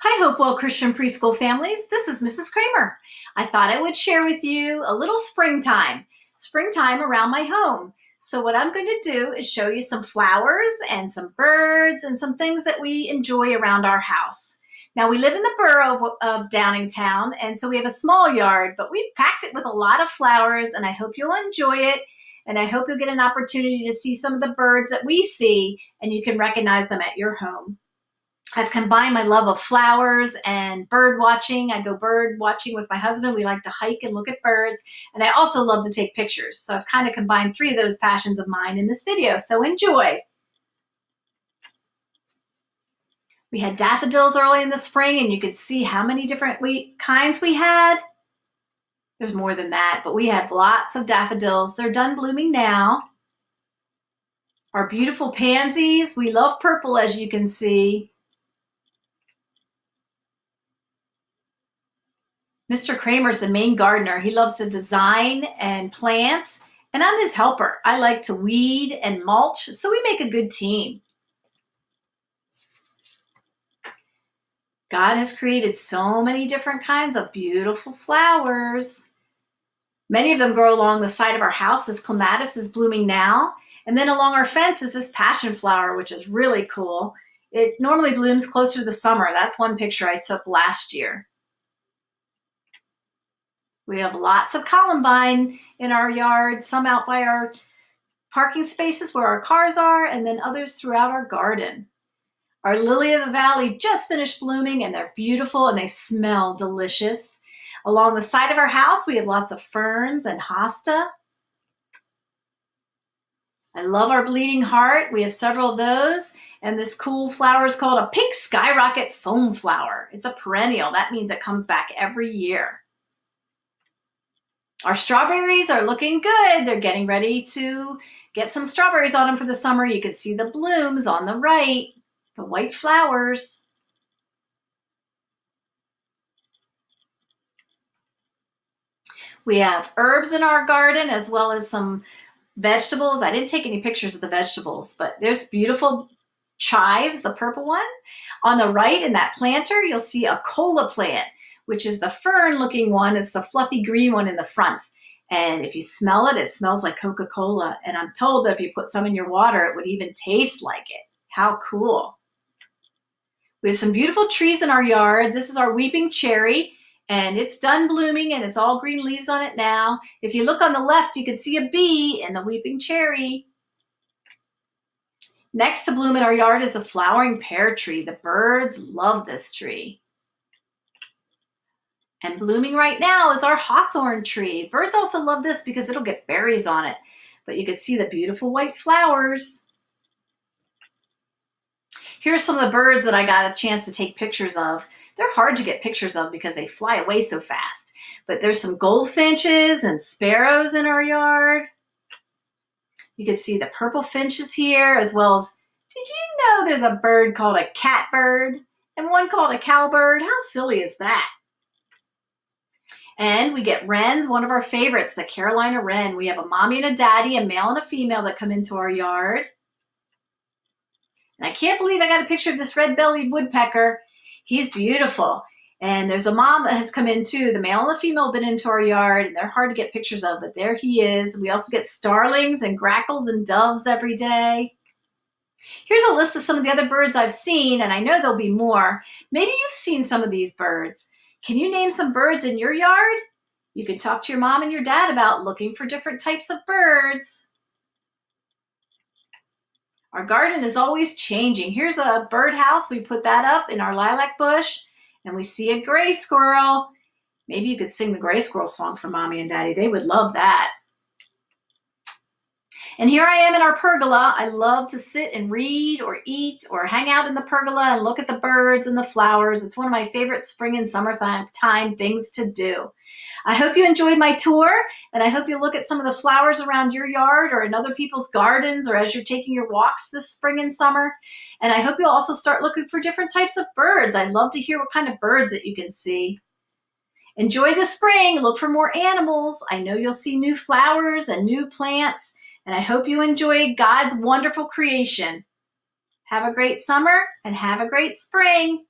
Hi, Hopewell Christian Preschool families. This is Mrs. Cramer. I thought I would share with you a little springtime around my home. So what I'm going to do is show you some flowers and some birds and some things that we enjoy around our house. Now, we live in the borough of Downingtown, and so we have a small yard, but we've packed it with a lot of flowers, and I hope you'll enjoy it. And I hope you'll get an opportunity to see some of the birds that we see, and you can recognize them at your home. I've combined my love of flowers and bird watching. I go bird watching with my husband. We like to hike and look at birds. And I also love to take pictures. So I've kind of combined three of those passions of mine in this video. So enjoy. We had daffodils early in the spring, and you could see how many different kinds we had. There's more than that, but we had lots of daffodils. They're done blooming now. Our beautiful pansies. We love purple, as you can see. Mr. Cramer's the main gardener. He loves to design and plant, and I'm his helper. I like to weed and mulch, so we make a good team. God has created so many different kinds of beautiful flowers. Many of them grow along the side of our house. This clematis is blooming now. And then along our fence is this passion flower, which is really cool. It normally blooms closer to the summer. That's one picture I took last year. We have lots of columbine in our yard, some out by our parking spaces where our cars are, and then others throughout our garden. Our lily of the valley just finished blooming, and they're beautiful and they smell delicious. Along the side of our house, we have lots of ferns and hosta. I love our bleeding heart. We have several of those. And this cool flower is called a pink skyrocket foam flower. It's a perennial. That means it comes back every year. Our strawberries are looking good. They're getting ready to get some strawberries on them for the summer. You can see the blooms on the right, the white flowers. We have herbs in our garden as well as some vegetables. I didn't take any pictures of the vegetables, but there's beautiful chives, the purple one. On the right in that planter, you'll see a cola plant, which is the fern-looking one. It's the fluffy green one in the front. And if you smell it, it smells like Coca-Cola. And I'm told that if you put some in your water, it would even taste like it. How cool. We have some beautiful trees in our yard. This is our weeping cherry, and it's done blooming, and it's all green leaves on it now. If you look on the left, you can see a bee in the weeping cherry. Next to bloom in our yard is the flowering pear tree. The birds love this tree. And blooming right now is our hawthorn tree. Birds also love this because it'll get berries on it. But you can see the beautiful white flowers. Here's some of the birds that I got a chance to take pictures of. They're hard to get pictures of because they fly away so fast. But there's some goldfinches and sparrows in our yard. You can see the purple finches here, as well as, did you know there's a bird called a catbird and one called a cowbird? How silly is that? And we get wrens, one of our favorites, the Carolina wren. We have a mommy and a daddy, a male and a female that come into our yard. And I can't believe I got a picture of this red-bellied woodpecker. He's beautiful. And there's a mom that has come in too. The male and the female have been into our yard, and they're hard to get pictures of, but there he is. We also get starlings and grackles and doves every day. Here's a list of some of the other birds I've seen, and I know there'll be more. Maybe you've seen some of these birds. Can you name some birds in your yard? You can talk to your mom and your dad about looking for different types of birds. Our garden is always changing. Here's a birdhouse. We put that up in our lilac bush, and we see a gray squirrel. Maybe you could sing the gray squirrel song for mommy and daddy. They would love that. And here I am in our pergola. I love to sit and read or eat or hang out in the pergola and look at the birds and the flowers. It's one of my favorite spring and summertime things to do. I hope you enjoyed my tour, and I hope you look at some of the flowers around your yard or in other people's gardens or as you're taking your walks this spring and summer. And I hope you'll also start looking for different types of birds. I'd love to hear what kind of birds that you can see. Enjoy the spring. Look for more animals. I know you'll see new flowers and new plants. And I hope you enjoy God's wonderful creation. Have a great summer and have a great spring.